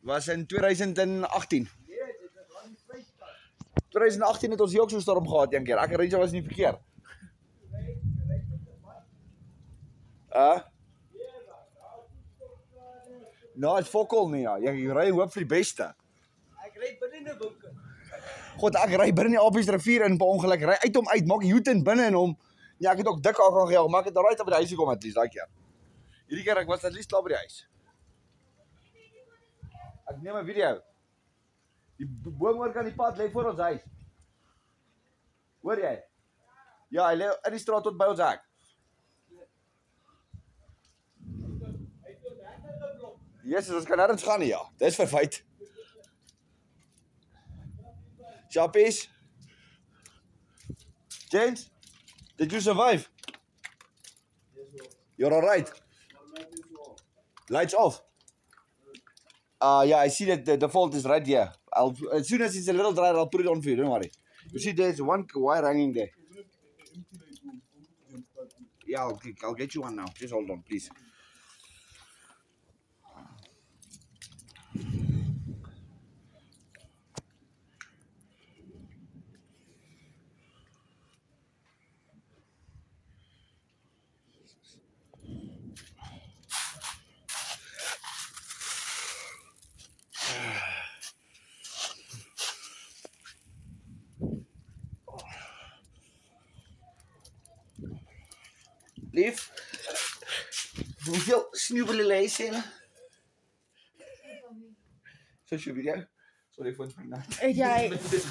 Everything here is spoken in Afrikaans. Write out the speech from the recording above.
Was in 2018. 2018 het ons hier ook so storm gehad een keer. Ek en Rachel was in die verkeer. Nou, het fokol nie, ja. Jy ry hoop vir die beste. Ek ry binne in 'n winkel. God, ek ry binne in die Alpies rivier in per ongeluk. Ry uit hom uit, maak U-turn binne in hom. Ja, ek het ook dik al gaan gejaag, maar ek het al right op by die huis gekom at least daai keer. Hierdie keer ek was at least klaar by die huis. Ek neem 'n video. Die boom oor kan die pad lê voor ons huis. Hoor jy? Ja, hy lê in die straat tot by ons hek. Jesus, ons kan nêrens gaan nie, ja. Dis verfeit. Chappies. James, did you survive? You're alright. Lights off. Yeah, I see that the fault is right here. As soon as it's a little drier, I'll put it on for you. Don't worry. You see, there's one wire hanging there. Yeah, I'll get you one now. Just hold on, please. Lief, hoeveel sneeuwballen lees je? Zoals je video. Sorry voor het